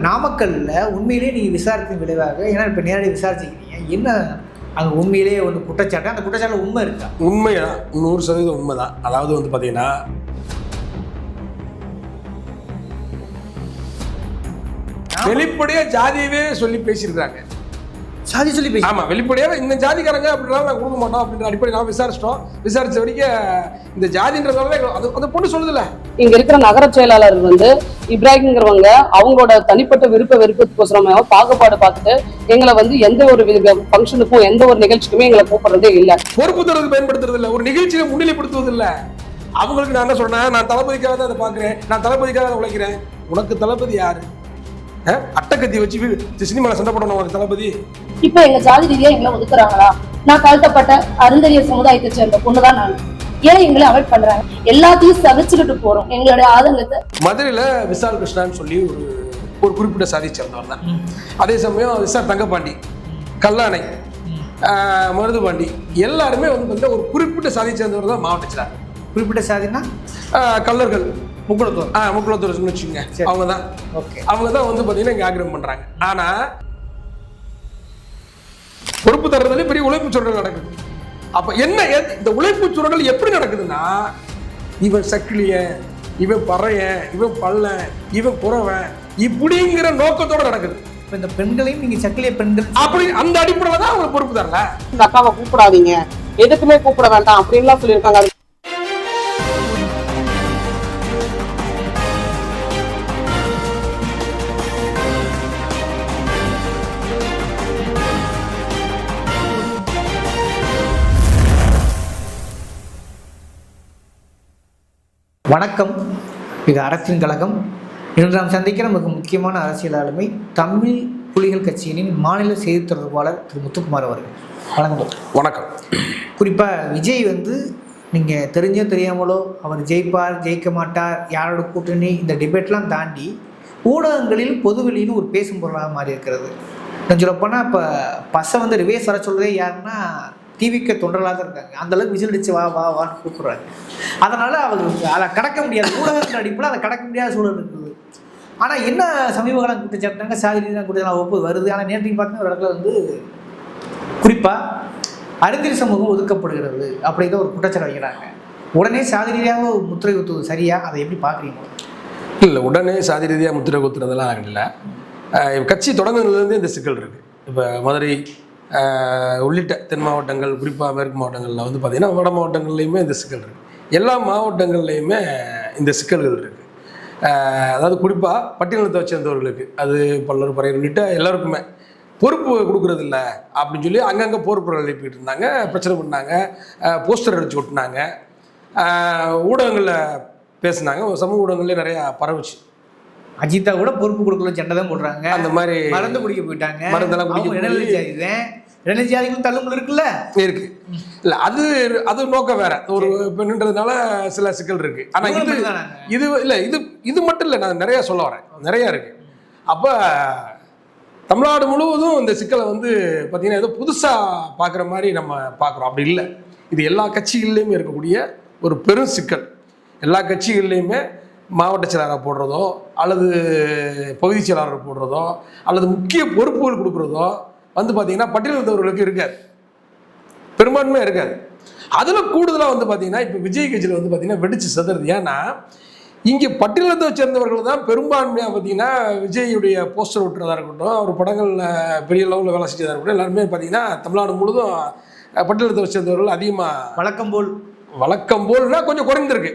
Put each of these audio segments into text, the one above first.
நாமக்கல்ல உண்மையிலேயே நீங்கள் விசாரித்த விளைவாக, ஏன்னா இப்போ நேரடி விசாரிச்சுக்கிறீங்க, என்ன அங்கே உண்மையிலேயே வந்து குற்றச்சாட்டு, அந்த குற்றச்சாட்டு உண்மை இருக்கா? உண்மையா 100% உண்மைதான். அதாவது வந்து பார்த்தீங்கன்னா வெளிப்படையா ஜாதியவே சொல்லி பேசியிருக்காங்க. சாதி சொல்லி பேசி, ஆமா, வெளிப்படையாக இந்த ஜாதிக்காரங்க அப்படின்னா நான் கொடுக்க மாட்டோம் அப்படின்ற அடிப்படை நான் விசாரிச்ச வரைக்கும் இந்த ஜாதின்றதால அந்த பொண்ணு சொல்லுதுல்ல. இங்க இருக்கிற நகர செயலாளர் வந்து இப்ராஹிம்ங்கிறவங்க அவங்களோட தனிப்பட்ட விருப்ப வெறுப்புக்கோசரம் பாகுபாடு பார்த்துட்டு எங்களை வந்து எந்த ஒரு ஃபங்க்ஷனுக்கும் எந்த ஒரு நிகழ்ச்சிக்குமே எங்களை கூப்பிடுறதே இல்லை. பொறுப்பு தரது பயன்படுத்துறது இல்லை, ஒரு நிகழ்ச்சியை முன்னிலைப்படுத்துவது இல்லை. அவங்களுக்கு நான் என்ன சொன்னேன், நான் தளபதிக்காக தான் அதை பார்க்குறேன், நான் தளபதிக்காக தான் உழைக்கிறேன். உனக்கு தளபதி யாரு? அட்டக்கத்தி வச்சு சினிமாவில் சண்டை போடணும் உனக்கு தளபதி? இப்ப எங்க ஜாதி ரீதியா எங்களை ஒதுக்குறாங்களா? நான் தாழ்த்தப்பட்ட அருந்தறியர் சமுதாயத்தை சேர்ந்த பொண்ணுதான் நான். ஏன் எங்களை அவாய்ட் பண்றாங்க? எல்லாத்தையும் சகிச்சுக்கிட்டு போறோம் எங்களுடைய ஆதங்கத்தை. மதுரையில விசால் கிருஷ்ணான்னு சொல்லி ஒரு குறிப்பிட்ட சாதி சேர்ந்தவர் தான். அதே சமயம் விசால் தங்கப்பாண்டி, கல்லாணை, மருதுபாண்டி எல்லாருமே வந்து பார்த்தீங்கன்னா ஒரு குறிப்பிட்ட சாதி சேர்ந்தவர் தான் மாவட்ட செயலாளர். குறிப்பிட்ட சாதினா கல்லர்கள், முக்குளத்தூர், முக்குளத்தூர் வச்சுங்க, அவங்க தான். அவங்க தான் வந்து பார்த்தீங்கன்னா இங்கே ஆக்கிரமம் பண்றாங்க. ஆனா பொறுப்பு தர்றதுல பெரிய உழைப்பு சுரண்டல் நடக்குது. அப்ப என்ன இந்த உழைப்பு சுரண்டல் எப்படி நடக்குதுன்னா, இவன் சக்கிலியன், இவன் பறையன், இவன் பள்ளன், இவன் புறவன் இப்படிங்கிற நோக்கத்தோட நடக்குது. இப்போ இந்த பெண்களையும் நீங்க சக்கிலிய பெண்கள் அப்படி அந்த அடிப்படையில் தான் அவங்க பொறுப்பு தரல. இந்த அக்காவை கூப்பிடாதீங்க, எதுக்குமே கூப்பிட வேண்டாம் அப்படின்லாம் சொல்லியிருக்காங்க. வணக்கம், இது அரசின் கழகம். இன்று நாம் சந்திக்கிற மிக முக்கியமான அரசியல் ஆளுமை தமிழ் புலிகள் கட்சியினின் மாநில செய்தி தொடர்பாளர் திரு முத்துக்குமார் அவர்கள். வணக்கம். வணக்கம். குறிப்பாக விஜய் வந்து நீங்கள் தெரிஞ்சோ தெரியாமலோ அவர் ஜெயிப்பார் ஜெயிக்க மாட்டார், யாரோட கூட்டணி, இந்த டிபேட்லாம் தாண்டி ஊடகங்களில் பொதுவெளியில் ஒரு பேசும் பொருளாக மாறி இருக்கிறது. கொஞ்சம் சொல்லப்போனால் இப்போ பஸ்ஸை வந்து ரிவேஸ் வர சொல்கிறதே யாருன்னா டிவிக்கு தொண்டர்களாக தான் இருக்காங்க. அந்தளவுக்கு விசில் அடிச்சு வா வா வான்னு கூப்பிட்றாங்க. அதனால் அவங்களுக்கு அதை கடக்க முடியாது, ஊடகத்தின் அடிப்பில் அதை கடக்க முடியாத சூழல் இருக்குது. ஆனால் என்ன சமீப காலம் குற்றச்சாட்டாங்க, சாதி ரீதியாக குற்றச்சாட்டு ஒப்பு வருது. ஆனால் நேற்றைக்கு பார்த்தீங்கன்னா ஒரு இடத்துல வந்து குறிப்பாக அருந்திரி சமூகம் ஒதுக்கப்படுகிறது அப்படிங்கிற ஒரு குற்றச்சாட்டு வைக்கிறாங்க. உடனே சாதி ரீதியாக முத்திரை குத்துவது சரியா? அதை எப்படி பார்க்குறீங்க? இல்லை, உடனே சாதி ரீதியாக முத்திரை குத்துறதெல்லாம் இல்லை. கட்சி தொடங்குனதுலேருந்து இந்த சிக்கல் இருக்குது. இப்போ மதுரை உள்ளிட்ட தென் மாவட்டங்கள், குறிப்பாக மேற்கு மாவட்டங்களில் வந்து பார்த்திங்கன்னா வட மாவட்டங்கள்லேயுமே இந்த சிக்கல் இருக்குது. எல்லா மாவட்டங்கள்லேயுமே இந்த சிக்கல்கள் இருக்குது. அதாவது குறிப்பாக பட்டியலத்தை சேர்ந்தவர்களுக்கு, அது பல்லர் பறையர் உள்ளிட்ட எல்லாருக்குமே பொறுப்பு கொடுக்குறதில்ல அப்படின்னு சொல்லி அங்கங்கே பொறுப்புகள் எழுப்பிட்டு இருந்தாங்க, பிரச்சனை பண்ணாங்க, போஸ்டர் அடிச்சு விட்டுனாங்க, ஊடகங்களில் பேசினாங்க, சமூக ஊடகங்கள்லேயே நிறையா பரவுச்சு. அஜிதா கூட பொறுப்பு கொடுக்கல, சண்டை தான் போடுறாங்க. அந்த மாதிரி மருந்து குடிக்க போயிட்டாங்க, மருந்தெல்லாம் குடிக்க. இடைநிலைஜாதிகளும் தள்ளுமுள்ள இருக்குல்ல இருக்கு. இல்லை, அது நோக்கம் வேற, ஒரு பெண்ணுன்றதுனால சில சிக்கல் இருக்கு. ஆனால் இது இல்லை, இது மட்டும் இல்லை, நான் நிறையா சொல்ல வரேன், நிறையா இருக்கு. அப்போ தமிழ்நாடு முழுவதும் இந்த சிக்கலை வந்து பார்த்தீங்கன்னா ஏதோ புதுசாக பார்க்குற மாதிரி நம்ம பார்க்குறோம். அப்படி இல்லை, இது எல்லா கட்சிகள்லேயுமே இருக்கக்கூடிய ஒரு பெரும் சிக்கல். எல்லா கட்சிகள்லேயுமே மாவட்ட செயலாளரை போடுறதோ அல்லது பகுதி செயலாளரை போடுறதோ அல்லது முக்கிய பொறுப்புகள் கொடுக்குறதோ வந்து பார்த்தீங்கன்னா பட்டியலினத்தவர்களுக்கு இருக்காது, பெரும்பான்மையாக இருக்காது. அதில் கூடுதலாக வந்து பார்த்தீங்கன்னா இப்போ விஜய் கட்சியில் வந்து பார்த்தீங்கன்னா வெடிச்சு சதுறது. ஏன்னா இங்கே பட்டியலினத்தை சேர்ந்தவர்கள் தான் பெரும்பான்மையாக பார்த்தீங்கன்னா விஜயுடைய போஸ்டர் விட்டுறதா இருக்கட்டும், அவர் படங்களில் பெரிய லெவலில் வேலை செஞ்சதாக இருக்கட்டும், எல்லாருமே பார்த்தீங்கன்னா தமிழ்நாடு முழுவதும் பட்டியலினத்தை சேர்ந்தவர்கள் அதிகமாக வழக்கம் போல்னா கொஞ்சம் குறைந்திருக்கு.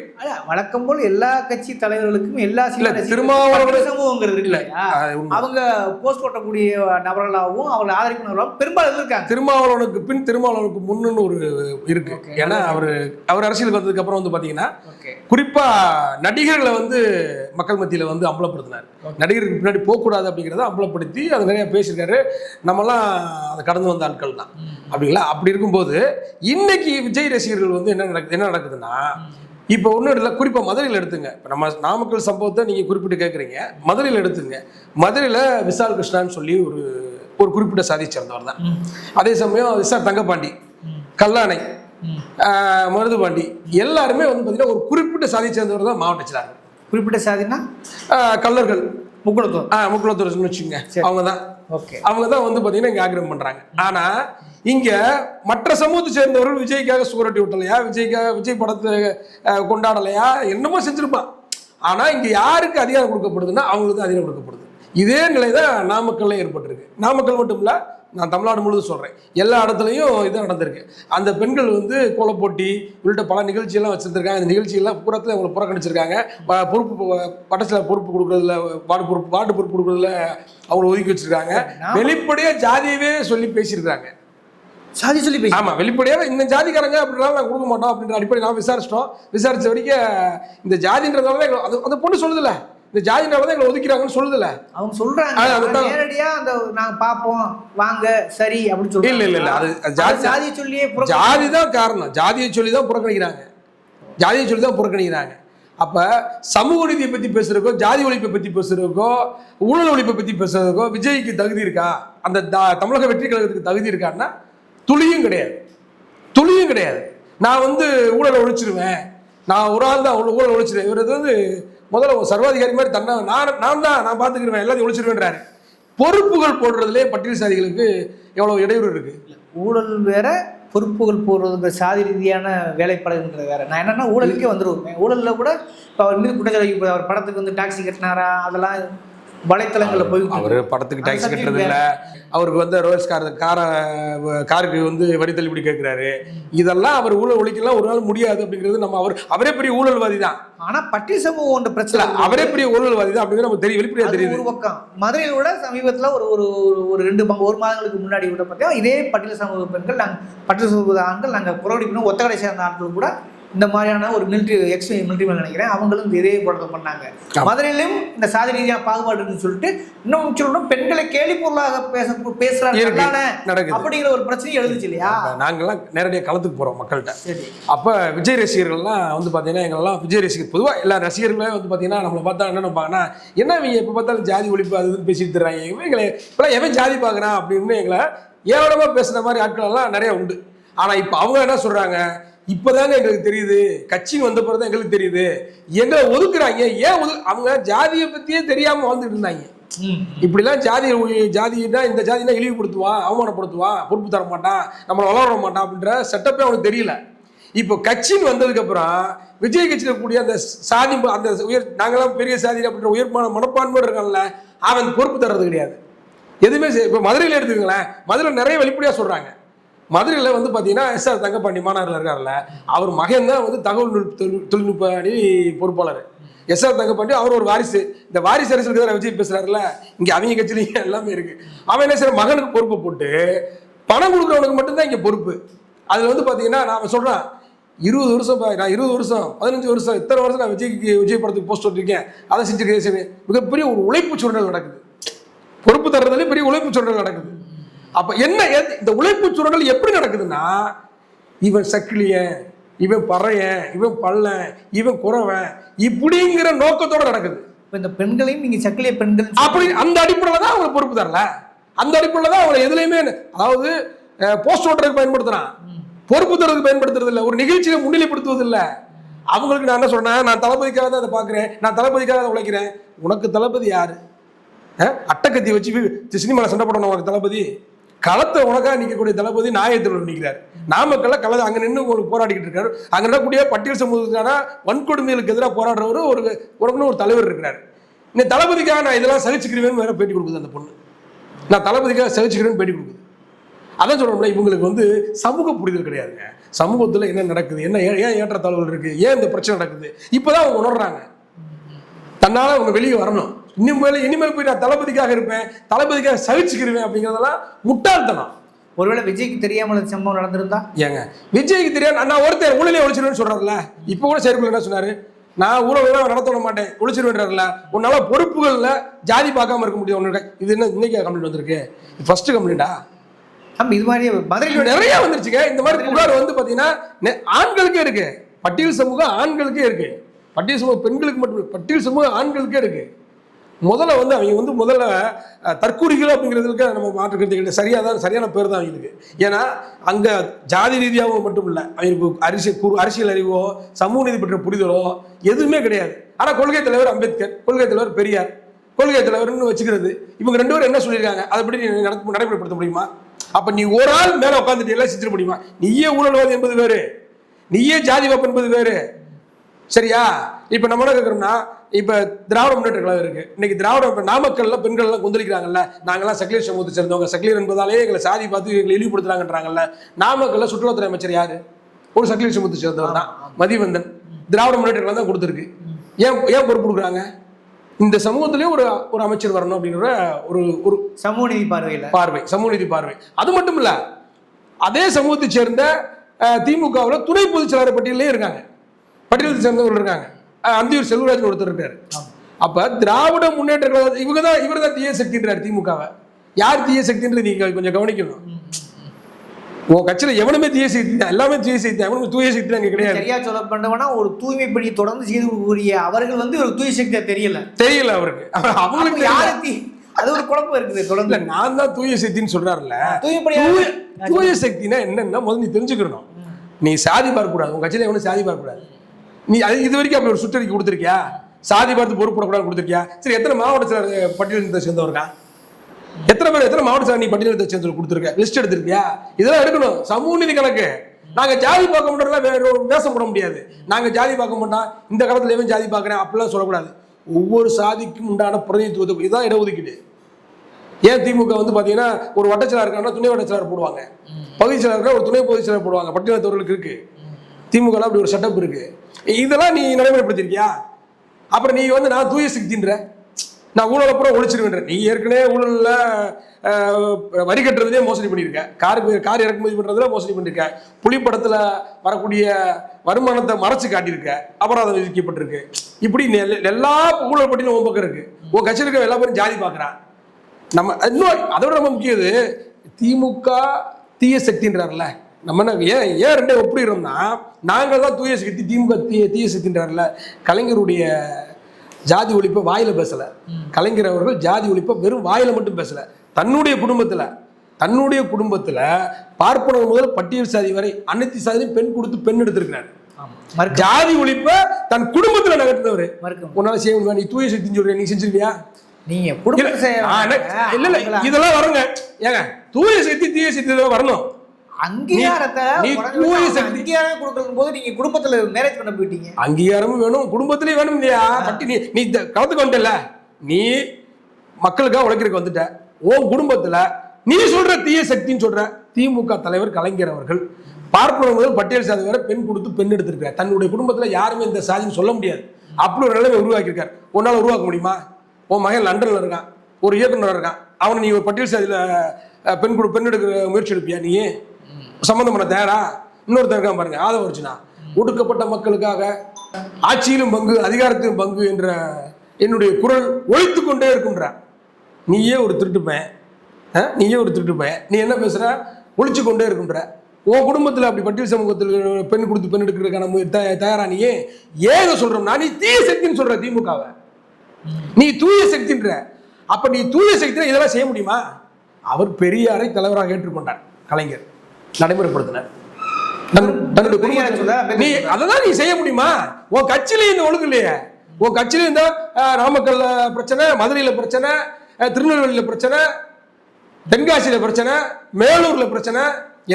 வழக்கம் போல் எல்லா கட்சி தலைவர்களுக்கும் எல்லா திருமாவளவன் சமூகங்கிறது இல்லை, அவங்க போஸ்ட் போட்டக்கூடிய நபர்களாகவும் அவங்களை ஆதரிக்கிறவர்களாகவும் பெரும்பாலும் இருக்காங்க. திருமாவளவனுக்கு பின் திருமாவளவனுக்கு முன்னு ஒரு இருக்கு. ஏன்னா அவர் அரசியலுக்கு வந்ததுக்கு அப்புறம் வந்து பாத்தீங்கன்னா குறிப்பா நடிகர்களை வந்து மக்கள் மத்தியில வந்து அம்பலப்படுத்தினார். நடிகருக்கு பின்னாடி போகக்கூடாது அப்படிங்கிறத அம்பலப்படுத்தி அதை நிறைய பேசியிருக்காரு. நம்மலாம் அதை கடந்து வந்த ஆட்கள் தான் அப்படிங்களா. அப்படி இருக்கும்போது இன்னைக்கு விஜய் ரசிகர்கள் வந்து என்ன நடக்குதுன்னா, இப்போ ஒன்றும் இல்லை, குறிப்பாக மதுரையில் எடுத்துங்க. இப்போ நம்ம நாமக்கல் சம்பவத்தை நீங்கள் குறிப்பிட்டு கேட்குறீங்க, மதுரையில் எடுத்துங்க. மதுரையில் விசால் கிருஷ்ணான்னு சொல்லி ஒரு குறிப்பிட்ட சாதி சேர்ந்தவர் தான். அதே சமயம் விசால் தங்கப்பாண்டி, கல்லாணை, மருதுபாண்டி எல்லாருமே வந்து பார்த்தீங்கன்னா ஒரு குறிப்பிட்ட சாதி சேர்ந்தவர் தான் மாவட்ட செயலாளர். குறிப்பிட்ட சாதினா கல்லர்கள், முக்குளத்தூர் வச்சுங்க, ஓகே, அவங்க தான் வந்து பாத்தீங்கன்னா இங்க ஆக்கிரமிப்பு பண்றாங்க. ஆனா இங்க மற்ற சமூகத்தை சேர்ந்தவர்கள் விஜய்க்காக சுவரட்டி விட்டலையா, விஜய் படத்தை கொண்டாடலையா, என்னமோ செஞ்சிருப்பான். ஆனா இங்க யாருக்கு அதிகாரம் கொடுக்கப்படுதுன்னா அவங்களுக்கு அதிகாரம் கொடுக்கப்படுது. இதே நிலைதான் நாமக்கல்ல ஏற்பட்டிருக்கு. நாமக்கல் மட்டும் இல்ல, நான் தமிழ்நாடு முழுவதும் சொல்றேன், எல்லா இடத்துலையும் இது நடந்திருக்கு. அந்த பெண்கள் வந்து கோலப்போட்டி உள்ளிட்ட பல நிகழ்ச்சியெல்லாம் வச்சிருந்திருக்காங்க. அந்த நிகழ்ச்சியெல்லாம் பூரத்தில் அவங்களை புறக்கணிச்சிருக்காங்க. பொறுப்பு பட்டச்சில பொறுப்பு கொடுக்குறதுல, வார்டு பொறுப்பு கொடுக்குறதுல அவங்களை ஒதுக்கி வச்சிருக்காங்க. வெளிப்படையா ஜாதியவே சொல்லி பேசியிருக்காங்க. சாதி சொல்லி பேசி, ஆமா, வெளிப்படையாக இந்த ஜாதிக்காரங்க அப்படின்னாலும் நான் கொடுக்க மாட்டோம் அப்படின்ற அடிப்படை நான் விசாரிச்ச வரைக்கும் இந்த ஜாதின்றதால அந்த பொண்ணு சொல்லுதுல, இந்த ஜாதினால எங்களை ஒதுக்கிறாங்கன்னு சொல்லுதுல. அவங்க சொல்றாங்க நேரடியா அந்த நாங்க பாப்போம் வாங்க சரி அப்படின்னு சொல்லி. இல்ல அது ஜாதியை சொல்லியே, ஜாதி தான் காரணம். ஜாதியை சொல்லி தான் புறக்கணிக்கிறாங்க. அப்ப சமூக நீதியை பத்தி பேசுறதுக்கோ, ஜாதி ஒழிப்பை பத்தி பேசுறதுக்கோ, ஊழல் ஒழிப்பை பத்தி பேசுறதுக்கோ விஜய்க்கு தகுதி இருக்கா, அந்த தமிழக வெற்றி கழகத்துக்கு தகுதி இருக்கான்னா துளியும் கிடையாது. நான் வந்து ஊழலை ஒழிச்சிருவேன், நான் ஒரு ஆள் தான் ஊழல் ஒழிச்சிருவேன். இவர் வந்து முதல்ல சர்வாதிகாரி மாதிரி நான் பார்த்துக்கிடுவேன், எல்லாத்தையும் ஒழிச்சிருவேன்றாரு. பொறுப்புகள் போடுறதுலே பட்டியல் சாதிகளுக்கு எவ்வளவு இடையூறு இருக்கு. ஊழல் வேற, பொறுப்புகள் போடுறது சாதி ரீதியான வேலைப்பாடுன்றது வேற. நான் என்னன்னா ஊழலுக்கே வந்துருவேன். ஊழல்ல கூட இப்போ அவர் மீது குற்றச்சாட்டு, அவர் படத்துக்கு வந்து டாக்ஸி கட்டினாரா, அதெல்லாம் வலைத்தளங்கள்ல போய். அவர் படத்துக்கு டாக்ஸி கட்டுறது இல்லை, அவருக்கு வந்து ரோல்ஸ் காருக்கு வந்து வரி தள்ளுபடி கேட்கிறாரு. இதெல்லாம் அவர் ஊழல் ஒழிக்கலாம் ஒரு நாள் முடியாது அப்படிங்கிறது நம்ம அவரே பெரிய ஊழல்வாதி தான். ஆனா பட்டியல் சமூகம் ஒன்று பிரச்சனை, அவரே பெரிய ஊழல்வாதி தான் அப்படிங்கிறது நமக்கு தெரியும், வெளிப்படையா தெரியுது. ஒரு பக்கம் மதுரையில் கூட சமீபத்தில் ஒரு 1 மாதங்களுக்கு முன்னாடி கூட பார்த்தீங்கன்னா இதே பட்டியல் சமூக பெண்கள், நாங்கள் பட்டியல் சமூக ஆண்கள், நாங்கள் புறவடிப்பினோம் ஒத்தக்கடை சேர்ந்த ஆட்கள் கூட இந்த மாதிரியான ஒரு மிலிட்ரி மேல் நினைக்கிறேன், அவங்களும் இதே படத்தை பண்ணாங்க. மதுரையிலும் இந்த சாதி ரீதியாக பாகுபாடுன்னு சொல்லிட்டு இன்னும் சொல்லணும், பெண்களை கேலி பொருளாக பேசுறாங்க அப்படிங்கிற ஒரு பிரச்சனையும் எழுதுச்சு இல்லையா. நாங்கெல்லாம் நேரடியாக களத்துக்கு போறோம் மக்கள்கிட்ட. அப்ப விஜய் ரசிகர்கள்லாம் வந்து பாத்தீங்கன்னா, எங்களெல்லாம் விஜய் ரசிகர் பொதுவாக எல்லா ரசிகர்களே வந்து பாத்தீங்கன்னா நம்மளை பார்த்தா என்ன நினைப்பாங்கன்னா, என்ன இவங்க எப்போ பார்த்தாலும் ஜாதி ஒழிப்பு அது பேசிட்டு தர்றாங்க, எங்களை இப்பெல்லாம் எவன் ஜாதி பார்க்குறான் அப்படின்னு எங்களை ஏவலமா பேசுன மாதிரி ஆட்கள் எல்லாம் நிறைய உண்டு. ஆனா இப்ப அவங்க என்ன சொல்றாங்க, இப்பதாங்க எங்களுக்கு தெரியுது, கட்சிக்கு வந்த பிறகு தான் எங்களுக்கு தெரியுது, எங்களை ஒதுக்குறாங்க. ஏன் அவங்க ஜாதியை பத்தியே தெரியாம வந்துட்டு இருந்தாங்க. இப்படிலாம் ஜாதினா இந்த ஜாதினா இழிவுபடுத்துவான், அவமானப்படுத்துவான், பொறுப்பு தர மாட்டான், நம்மளை வளர மாட்டான் அப்படின்ற செட்டப்பே அவனுக்கு தெரியல. இப்போ கட்சின்னு வந்ததுக்கு அப்புறம் விஜய் கட்சியில் இருக்கக்கூடிய அந்த சாதி, அந்த நாங்களாம் பெரிய சாதி அப்படின்ற உயர்மான மனப்பான்மை இருக்கான்ல, அவன் பொறுப்பு தர்றது கிடையாது எதுவுமே. இப்போ மதுரையில் எடுத்துக்கங்களேன், மதுரையில் நிறைய வெளிப்படையா சொல்றாங்க. மதுரையில் வந்து பார்த்தீங்கன்னா எஸ்ஆர் தங்கப்பாண்டி மாநகரில் இருக்கார்ல, அவர் மகன் தான் வந்து தகவல் தொழில்நுட்ப அணி பொறுப்பாளர். எஸ்ஆர் தங்கப்பாண்டி அவர் ஒரு வாரிசு. இந்த வாரிசு அரசுக்கு தான் விஜய் பேசுறாருல, இங்கே அவங்க கட்சியிலையும் எல்லாமே இருக்கு. அவன் என்ன செய்ய, மகனுக்கு பொறுப்பை போட்டு பணம் கொடுக்குறவனுக்கு மட்டும்தான் இங்கே பொறுப்பு. அதில் வந்து பார்த்தீங்கன்னா நான் சொல்கிறேன், 20 வருஷம், நான் 20 வருஷம் 15 வருஷம் இத்தனை வருஷம் நான் விஜய் படத்துக்கு போஸ்ட் விட்டுருக்கேன், அதை செஞ்சுருக்கேன். மிகப்பெரிய ஒரு உழைப்பு சுரண்டல் நடக்குது. பொறுப்பு தர்றதுலேயே பெரிய உழைப்பு சுரண்டல் நடக்குது. அப்ப என்ன இந்த உழைப்பு சுரண்டல் எப்படி நடக்குதுன்னா, இவன் சக்கிலியன், இவன் பறையன், இவன் பள்ளன், இவன் குறவன், இப்படிங்கிற நோக்கத்தோட நடக்குது. இந்த பெண்களையும் நீங்க சக்கிலிய பெண்கள் அப்படி அந்த அடிப்படையில் தான் அவங்க பொறுப்பு தரல. அந்த அடிப்படையில் தான் அவங்க எதுலையுமே, அதாவது போஸ்ட் ஓட்டுறதுக்கு பயன்படுத்துறான், பொறுப்பு தரதுக்கு பயன்படுத்துறது இல்லை, ஒரு நிகழ்ச்சியை முன்னிலைப்படுத்துவது இல்லை. அவங்களுக்கு நான் என்ன சொன்னேன், நான் தளபதிக்காக தான் அதை பார்க்குறேன், நான் தளபதிக்காக தான் உழைக்கிறேன். உனக்கு தளபதி யாரு? அட்டக்கத்தி வச்சு சினிமாவில் சண்டை போடணும் உனக்கு தளபதி? களத்தை உனக்காக நிற்கக்கூடிய தளபதி நாயத்தில் நிற்கிறார். நாமக்கல்ல களத்தை அங்கே நின்று உங்களுக்கு போராடிக்கிட்டு இருக்காரு. அங்கே இருக்கக்கூடிய பட்டியல் சமூகத்துக்கான வன்கொடுமைகளுக்கு எதிராக போராடுறவர் ஒரு தலைவர் இருக்கிறார். இந்த தளபதிக்காக நான் இதெல்லாம் சகிச்சுக்கிறேன்னு வேற பேட்டி கொடுக்குது அந்த பொண்ணு. நான் தளபதிக்காக சகிச்சுக்கிறேன்னு பேட்டி கொடுக்குது. அதான் சொல்றோம்ல, இவங்களுக்கு வந்து சமூக புரிதல் கிடையாதுங்க. சமூகத்தில் என்ன நடக்குது, என்ன ஏன் ஏற்றத்தாழ்வுகள் இருக்கு, ஏன் இந்த பிரச்சனை நடக்குது, இப்போதான் அவங்க உணர்றாங்க. தன்னால அவங்க வெளியே வரணும். இனிமேல் போய் நான் தளபதிக்காக இருப்பேன், தளபதிக்காக சகிச்சுக்கிருவேன் அப்படிங்கிறதெல்லாம் முட்டாள்தனம். ஒருவேளை விஜய்க்கு தெரியாமல் சம்பவம் நடந்திருந்தா? ஏங்க விஜய்க்கு தெரியாது, நான் ஒருத்தர் ஊழலே ஒழிச்சிருவேன்னு சொல்றாருல. இப்போ கூட செயற்குள்ள என்ன சொன்னாரு, நான் ஊழலாம் நடத்த விட மாட்டேன் ஒழிச்சிருவேன்றாருல. உன்னால பொறுப்புகள்ல ஜாதி பார்க்காம இருக்க முடியும். இது என்ன இன்னைக்கு கம்ப்ளைண்ட் வந்திருக்கு? ஃபர்ஸ்ட் கம்ப்ளைண்டா? இது மாதிரி மதுரையில் நிறைய வந்துருச்சுங்க. இந்த மாதிரி புகார் வந்து பாத்தீங்கன்னா ஆண்களுக்கே இருக்கு, பட்டியல் சமூகம் ஆண்களுக்கே இருக்கு, பட்டியல் சமூகம் பெண்களுக்கு மட்டும், பட்டியல் சமூகம் ஆண்களுக்கே இருக்கு. முதல்ல வந்து அவங்க வந்து முதல்ல தற்கூரிகள் அப்படிங்கிறதுக்கு நம்ம மாற்றுக்கிறது கிடையாது. சரியான பேர் தான் அவங்களுக்கு. ஏன்னா அங்கே ஜாதி ரீதியாகவும் மட்டும் இல்லை, அவங்களுக்கு அரசியல் அறிவோ சமூக நீதி பற்றிய புரிதலோ எதுவுமே கிடையாது. ஆனால் கொள்கை தலைவர் அம்பேத்கர், கொள்கை தலைவர் பெரியார், கொள்கை தலைவர்னு வச்சுக்கிறது. இவங்க 2 பேரும் என்ன சொல்லியிருக்காங்க, அதை படி நீ நடைமுறைப்படுத்த முடியுமா? அப்ப நீ ஒரு ஆள் மேல உட்காந்துட்டு எல்லாம் செஞ்சிட முடியுமா? நீயே ஊழல்வாதி என்பது வேறு, நீயே ஜாதி வாப்பு என்பது வேறு. சரியா? இப்ப நம்ம என்ன கேட்கறோம்னா, இப்ப திராவிட முன்னேற்ற கழகம் இருக்கு. இன்னைக்கு திராவிட நாமக்கல்ல பெண்கள் எல்லாம் கொந்தளிக்கிறாங்கல்ல, நாங்கெல்லாம் சக்லீர் சமூகத்தை சேர்ந்தவங்க, சக்லீர் என்பதாலே எங்களை சாதி பார்த்து எங்களை இழிவுபடுத்துறாங்கன்றாங்கல்ல. நாமக்கல்ல சுற்றுலாத்துறை அமைச்சர் யாரு? ஒரு சக்லீர் சமூகத்தை சேர்ந்தவர் தான், மதிவந்தன். திராவிட முன்னேற்ற கழகம் தான் கொடுத்துருக்கு. ஏன் பொறுப்பு கொடுக்குறாங்க? இந்த சமூகத்திலேயே ஒரு அமைச்சர் வரணும் அப்படிங்கிற ஒரு சமூக நீதி சமூக நீதி பார்வை. அது மட்டும் இல்ல, அதே சமூகத்தை சேர்ந்த திமுகவில் துணை பொதுச் செயலாளர் பட்டியலே இருக்காங்க, பட்டியலத்தை சேர்ந்தவர்கள் இருக்காங்க. அந்தியூர் செல்வராஜன் ஒருத்தர் இருக்காரு. அப்ப திராவிட முன்னேற்ற கழகம் இவர் தான் தீய சக்தின்றார் திமுகவை. யார் தீய சக்தின்றது நீங்க கொஞ்சம் கவனிக்கணும். உன் கட்சியில எவனுமே தீய சக்தி தான், எல்லாமே தீய சக்தி தான், எவனுமே தூய சக்தி அங்கே கிடையாது. சரியா சொல்ல பண்ணவனா ஒரு தூய்மை பணி தொடர்ந்து செய்து கூடிய அவர்கள் வந்து ஒரு தூய சக்தியா தெரியல அவருக்கு. அவங்களுக்கு யாரு அது ஒரு குழப்பம் இருக்குது தொடர்ந்து. நான் தான் தூய சக்தின்னு சொல்றாருல்ல. தூய சக்தினா என்னன்னா முதல்ல நீ தெரிஞ்சுக்கணும். நீ சாதி பார்க்க கூடாது, உங்க கட்சியில எவனும் சாதி பார்க்க கூடாது. நீ இது வரைக்கும் அப்படி ஒரு சுற்றறிக்கை கொடுத்துருக்கியா? சாதி பார்த்து பொறுப்படக்கூடாது கொடுத்துருக்கியா? சரி, எத்தனை மாவட்ட செயலர் பட்டியலத்தை சேர்ந்தவருக்கா? எத்தனை மாவட்ட செயலர் நீ பட்டியலத்தை சேர்ந்து கொடுத்துருக்க? லிஸ்ட் எடுத்திருக்கியா? இதெல்லாம் எடுக்கணும். சமூக நீதி கணக்கு. நாங்க ஜாதி பார்க்க மாட்டோம்ல, வேற வேஷம் போட முடியாது. நாங்க ஜாதி பார்க்க மாட்டோம், இந்த காலத்துல எவன் ஜாதி பார்க்கறேன் அப்படிலாம் சொல்லக்கூடாது. ஒவ்வொரு சாதிக்கும் உண்டான பிரதிநிதித்துவத்தை இதுதான் இடஒதுக்கீடு. ஏன் திமுக வந்து பாத்தீங்கன்னா ஒரு வட்டச்செயலாளர் இருக்காங்கன்னா துணை வட்டச்செயலாளர் போடுவாங்க, பகுதி செயலாளர் ஒரு துணை பொதுச் செயலாளர் போடுவாங்க. பட்டியலத்தவர்களுக்கு இருக்கு, திமுக அப்படி ஒரு செட்டப் இருக்கு. இதெல்லாம் நீ நடைமுறைப்படுத்திருக்கியா? அப்புறம் நீ வந்து நான் தூய சக்தின்ற, நான் ஊழலை பூரா ஒழிச்சிருவேன். நீ ஏற்கனவே ஊழல்ல வரி கட்டுறதுலேயே மோசடி பண்ணியிருக்க, கார் இறக்குமதி பண்றதுல மோசடி பண்ணிருக்க, புலிப்படத்துல வரக்கூடிய வருமானத்தை மறைச்சு காட்டியிருக்க, அபராதம் விதிக்கப்பட்டிருக்கு. இப்படி எல்லா ஊழல் பட்டியலும் உன் பக்கம் இருக்கு. உன் கட்சியில் இருக்க எல்லா பேரும் ஜாதி பார்க்கறான். நம்ம இன்னும் அதோட ரொம்ப முக்கியது, திமுக தீய சக்தின்றார்ல. நம்ம ஏன் ரெண்டே ஒப்பிடுறோம்னா, நாங்கள் தான் தூய சக்தி, திமுக தீய சக்தின்றார்ல. கலைஞருடைய ஜாதி ஒழிப்பை வாயில பேசல. கலைஞர் அவர்கள் ஜாதி ஒழிப்பை வெறும் வாயில மட்டும் பேசல, தன்னுடைய குடும்பத்துல பார்ப்பனர் முதல் பட்டியல் சாதி வரை அனைத்து சாதியும் பெண் கொடுத்து பெண் எடுத்திருக்கிறார். ஜாதி ஒழிப்பை தன் குடும்பத்துல நகர்த்தவர். உன்னால செய்ய முடியுமா? நீ தூய சக்தின்னு சொல்ற, நீ செஞ்சிருவியா? நீங்க இதெல்லாம் வருங்க. ஏங்க தூய சக்தி தீய சக்தி இதெல்லாம் வரணும். அங்கீகாரமும் வேணும், குடும்பத்திலேயே வேணும் இல்லையா? நீ களத்துக்கு வந்துட்டல, நீ மக்களுக்காக உழைக்கிறதுக்கு வந்துட்ட. உன் குடும்பத்துல நீ சொல்ற தீய சக்தின்னு சொல்ற திமுக தலைவர் கலைஞர் அவர்கள் பார்ப்பனர் முதல் பட்டியல் சாதி வரை பெண் கொடுத்து பெண் எடுத்திருக்காரு. தன்னுடைய குடும்பத்துல யாருமே இந்த சாதின்னு சொல்ல முடியாது. அப்படி ஒரு நிலைமை உருவாக்கியிருக்காரு. உன்னால உருவாக்க முடியுமா? உன் மகன் லண்டன்ல இருக்கான், ஒரு இயக்குனர் இருக்கான், அவனை நீ பட்டியல் சாதியில பெண் எடுக்கிற முயற்சி எடுப்பியா? நீ சம்பந்தம் பண்ண தயாரா? இன்னொருத்தர் இருக்கான் பாருங்க, ஆதவ அர்ஜுனா. ஒடுக்கப்பட்ட மக்களுக்காக ஆட்சியிலும் பங்கு அதிகாரத்திலும் பங்கு என்ற என்னுடைய குரல் ஒழித்து கொண்டே இருக்குன்ற நீயே ஒரு திருட்டுப்பேன். நீ என்ன பேசுற? ஒழிச்சு கொண்டே இருக்குன்ற. உன் குடும்பத்தில் அப்படி பட்டியல் சமூகத்தில் பெண் கொடுத்து பெண் எடுக்கிறதுக்கான தயாரா? நீயே ஏதோ சொல்றோம்னா நீ தீய சக்தின்னு சொல்ற திமுகவை, நீ தூய சக்தின்ற. அப்ப நீ தூய சக்தி இதெல்லாம் செய்ய முடியுமா? அவர் பெரியாரை தலைவராக ஏற்றுக்கொண்டார் கலைஞர், நடைமுறைப்படுத்தினார். அதான் நீ செய்ய முடியுமா? உன் கட்சியில இந்த ஒழுங்கு இல்லையே. உன் கட்சியில இந்த நாமக்கல்ல பிரச்சனை, மதுரையில பிரச்சனை, திருநெல்வேலியில பிரச்சனை, தென்காசியில பிரச்சனை, மேலூர்ல பிரச்சனை,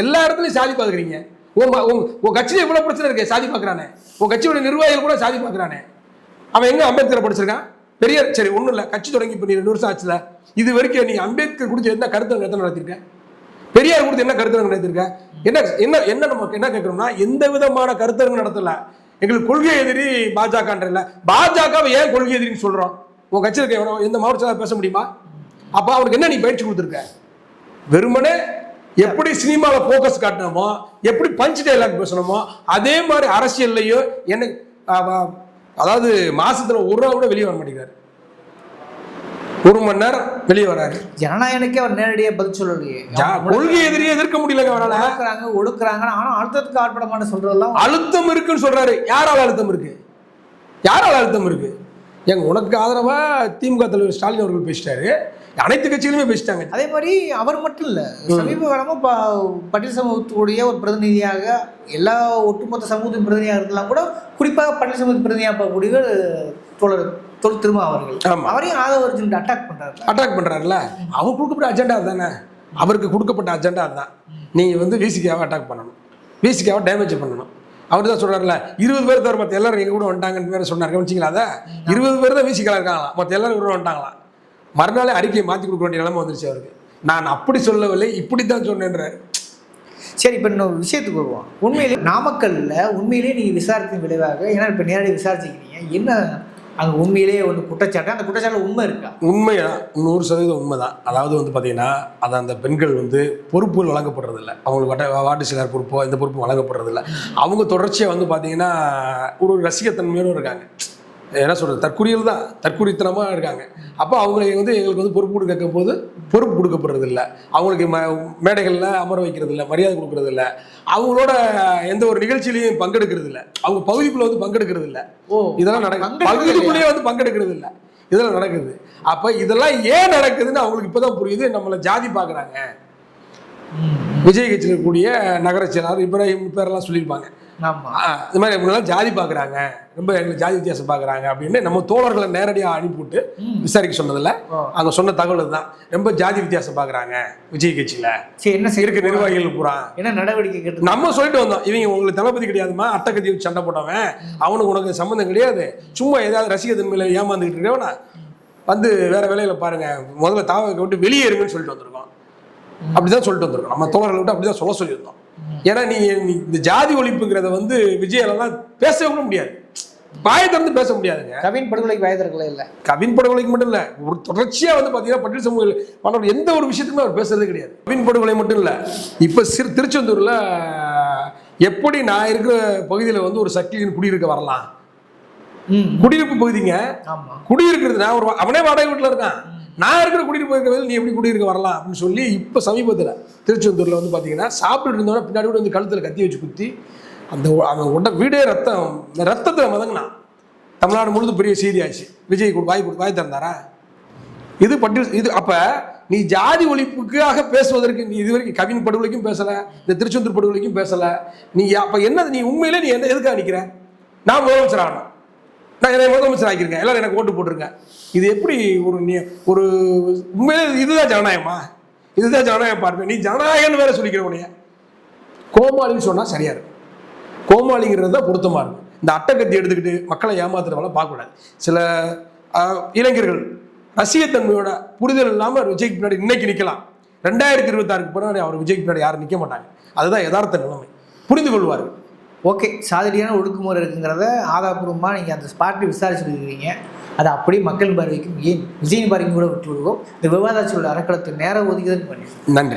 எல்லா இடத்துலயும் சாதி பாக்குறீங்க. உன் கட்சியில எவ்வளவு பிரச்சனை இருக்கு, சாதி பாக்குறானே. உன் கட்சியோட நிர்வாகிகள் கூட சாதி பாக்குறானே. அவன் எங்க அம்பேத்கரை படிச்சிருக்கான்? பெரியார். சரி, ஒண்ணும் இல்ல, கட்சி தொடங்கி இப்ப 2 வருஷம் ஆச்சுல, இது வரைக்கும் நீ அம்பேத்கர் குறித்து என்ன கருத்து நடத்திருக்க? பெரியார் குறித்து என்ன கருத்தரங்கு நடத்திருக்க? என்ன நமக்கு என்ன கேட்கிறோம்னா, எந்த விதமான கருத்தரங்கு நடத்தல. எங்களுக்கு கொள்கை எதிரி பாஜகன்றல. பாஜகவை ஏன் கொள்கை எதிரின்னு சொல்றோம்? உன் கட்சியில் இருக்க எந்த மாவட்டத்தில் பேச முடியுமா? அப்ப அவனுக்கு என்ன நீ பயிற்சி கொடுத்துருக்க? வெறுமனே எப்படி சினிமாவில் போக்கஸ் காட்டணுமோ, எப்படி பஞ்ச் டைலாக் பேசணுமோ, அதே மாதிரி அரசியல்லையும் என்ன, அதாவது மாசத்துல ஒரு ரூபா கூட வெளியே வர மாட்டேங்கிறாரு. 1 மணி நேரம் வெளியே வராரு. ஜனநாயகனுக்கே அவர் நேரடியாக பதில் சொல்லலையே. கொள்கை எதிரியே எதிர்க்க முடியலங்க அவரால். ஒடுக்குறாங்க, ஆனா அழுத்தத்துக்கு ஆட்பட மாட்டேன் சொல்றதெல்லாம் அழுத்தம் இருக்குன்னு சொல்றாரு. யாரால அழுத்தம் இருக்கு? எங்க உனக்கு ஆதரவா திமுக தலைவர் ஸ்டாலின் அவர்கள் பேசிட்டாரு, அனைத்து கட்சிகளுமே பேசிட்டாங்க. அதே மாதிரி அவர் மட்டும் இல்ல, சமீப காலமா பட்டியல் சமூகத்துடைய ஒரு பிரதிநிதியாக, எல்லா ஒட்டுமொத்த சமூகத்தின் பிரதிநிதியாக இருக்கலாம் கூட, குறிப்பாக பட்டியல் சமூகத்தின் பிரதிநிதியாக பார்க்கக்கூடிய தோழர் தொல் திரும்ப அவர்கள் ஆமா. அவரையும் ஆதவ அர்ஜுன் அட்டாக் பண்றாரு. அட்டாக் பண்றாருல்ல, அவர் கொடுக்கப்பட்ட அஜெண்டா தானே, அவருக்கு கொடுக்கப்பட்ட அஜெண்டா அதுதான். நீங்க வந்து விசிகாவை அட்டாக் பண்ணணும், விசிகாவை டேமேஜ் பண்ணணும். அவர் தான் சொல்றாருல 20 பேர் தவிர மற்ற எல்லாரும் எங்க கூட வந்துட்டாங்கன்னு வேற சொன்னார். கவனிச்சிங்களா? அதை 20 பேர் தான் விசிகா இருக்காங்களாம், மற்ற எல்லாரும் கூட வந்துட்டாங்களாம். மறுநாளே அறிக்கையை மாற்றி கொடுக்க வேண்டிய நிலைமை வந்துருச்சு அவருக்கு. நான் அப்படி சொல்லவில்லை, இப்படித்தான் சொன்னேன்றாரு. சரி, இப்போ இன்னொரு விஷயத்துக்கு வருவோம். உண்மையிலே நாமக்கல்ல உண்மையிலேயே நீங்கள் விசாரித்த விளைவாக, ஏன்னா இப்போ நேரடி விசாரிச்சுக்கிறீங்க, என்ன அங்கே உண்மையிலேயே ஒரு குற்றச்சாட்டு, அந்த குற்றச்சாட்டில் உண்மை இருக்கா? உண்மைதான், 100% உண்மைதான். அதாவது வந்து பார்த்தீங்கன்னா, அது அந்த பெண்கள் வந்து பொறுப்புகள் வழங்கப்படுறதில்லை, அவங்களுக்கு வார்டு செயலர் பொறுப்போ இந்த பொறுப்பு வழங்கப்படுறதில்லை. அவங்க தொடர்ச்சியாக வந்து பார்த்தீங்கன்னா ஒரு ரசிகத்தன்மையோடு இருக்காங்க. என்ன சொல்கிறது, தற்குறியில் தான், தற்குறித்தனமாக இருக்காங்க. அப்போ அவங்களை வந்து எங்களுக்கு வந்து பொறுப்பு கேட்கும் போது பொறுப்பு கொடுக்கப்படுறது இல்லை, அவங்களுக்கு மேடைகளில் அமர வைக்கிறது இல்லை, மரியாதை கொடுக்கறது இல்லை, அவங்களோட எந்த ஒரு நிகழ்ச்சியிலையும் பங்கெடுக்கிறது இல்லை, அவங்க பகுதிக்குள்ளே வந்து பங்கெடுக்கிறது இல்லை. இதெல்லாம் நடக்குது, பகுதிக்குள்ளேயே வந்து பங்கெடுக்கிறது இல்லை, இதெல்லாம் நடக்குது. அப்போ இதெல்லாம் ஏன் நடக்குதுன்னு அவங்களுக்கு இப்போ தான் புரியுது. நம்மளை ஜாதி பார்க்குறாங்க. விஜய் கட்சியில் இருக்கக்கூடிய நகர செயலாளர் இப்ராஹிம் பேரெல்லாம் சொல்லியிருப்பாங்க, இந்த மாதிரி இவங்கெல்லாம் ஜாதி பார்க்குறாங்க, ரொம்ப எங்களுக்கு ஜாதி வித்தியாசம் பார்க்குறாங்க அப்படின்னு நம்ம தோழர்களை நேரடியாக அனுப்பிவிட்டு விசாரிக்க சொன்னதில்ல. அவங்க சொன்ன தகவல் தான், ரொம்ப ஜாதி வித்தியாசம் பார்க்குறாங்க விஜய் கட்சியில். சரி, என்ன இருக்க நிர்வாகிகள் பூரா என்ன நடவடிக்கை கேட்டு நம்ம சொல்லிட்டு வந்தோம், இவங்க உங்களுக்கு தளபதி கிடையாதுமா, அட்டக்கத்தி வச்சு சண்டை போட்டவன், அவனுக்கு உனக்கு சம்மந்தம் கிடையாது, சும்மா ஏதாவது ரசிக தன்மையில ஏமாந்துக்கிட்டு இருக்கவனா வந்து வேற வேலையில பாருங்க, முதல்ல தாவக விட்டு வெளியேறுங்கன்னு சொல்லிட்டு வந்திருக்கோம். அப்படிதான் சொல்லிட்டு வந்திருக்கோம், நம்ம தோழர்களை விட்டு அப்படிதான் சொல்ல சொல்லியிருந்தோம். ஏன்னா நீ இந்த ஜாதி ஒழிப்புங்கிறத வந்து விஜயாலெல்லாம் பேசவே கூட முடியாது, வாயை திறந்து பேச முடியாதுங்க. கவின் படுகொலைக்கு வாயை திறக்கல இல்லை, கவின் படுகொலைக்கு மட்டும் இல்லை, ஒரு தொடர்ச்சியாக வந்து பார்த்தீங்கன்னா பட்டியல் சமூக எந்த ஒரு விஷயத்துக்குமே அவர் பேசுறதே கிடையாது. கவின் படுகொலை மட்டும் இல்லை, இப்போ திருச்செந்தூரில் எப்படி நான் இருக்கிற பகுதியில் வந்து ஒரு சக்தியின் குடியிருக்க வரலாம், குடியிருப்பு பகுதிங்க, குடியிருக்கிறது நான் ஒரு அவனே வாடகை வீட்டில் இருக்கான், நான் இருக்கிற குடியிருப்பு இருக்கிறது நீ எப்படி குடியிருக்க வரலாம் அப்படின்னு சொல்லி இப்போ சமீபத்தில் திருச்செந்தூரில் வந்து பார்த்தீங்கன்னா சாப்பிட்டு இருந்தோன்னா பின்னாடி கூட வந்து கழுத்தில் கத்தி வச்சு குத்தி அந்த வீடே ரத்தத்தில் மதங்கினான். தமிழ்நாடு முழுது பெரிய செய்தி ஆச்சு. விஜய் வாய் திறந்தாரா? இது இது அப்போ நீ ஜாதி ஒழிப்புக்காக பேசுவதற்கு நீ இது வரைக்கும் கவின் படுகொலைக்கும் பேசலை, இந்த திருச்செந்தூர் படுகொலைக்கும் பேசலை. நீ அப்போ என்ன, நீ உண்மையிலே நீ எதுக்காக நிற்கிற? நான் முதலமைச்சர் ஆகணும், நான் என்னை முதலமைச்சர் ஆக்கியிருக்கேன், எல்லாரும் எனக்கு ஓட்டு போட்டிருக்கேன். இது எப்படி ஒரு உண்மையிலே இதுதான் ஜனநாயகமா? இதுதான் ஜனநாயகம் பார்ப்பேன். நீ ஜனநாயகம்னு வேற சொல்லிக்கிற உனைய கோமாளின்னு சொன்னால் சரியா இருக்கும். கோமாளிங்கிறது தான் பொருத்தமாக இருக்கும். இந்த அட்டைக்கத்தி எடுத்துக்கிட்டு மக்களை ஏமாத்துறவங்கள பார்க்கக்கூடாது. சில இளைஞர்கள் ரசிகத்தன்மையோட புரிதல் இல்லாமல் விஜய்க்கு பின்னாடி இன்னைக்கு நிற்கலாம், 2026 பின்னாடி அவர் விஜய்க்கு பின்னாடி யாரும் நிற்க மாட்டாங்க. அதுதான் யதார்த்த நிலைமை, புரிந்து கொள்வார்கள். ஓகே, சாதியான ஒடுக்குமுறை இருக்குங்கிறத ஆதாரப்பூர்வமாக நீங்கள் அந்த ஸ்பாட்டில் விசாரிச்சுருக்கீங்க. அதை அப்படியே மக்கள் பார்வைக்கும் ஏன் விஜயின் பார்வைக்கும் கூட விட்டு விடுவோம். இந்த விவாத சூழல் அறக்கலத்தை நேரம் ஒதுக்கிதான் பண்ணி. நன்றி.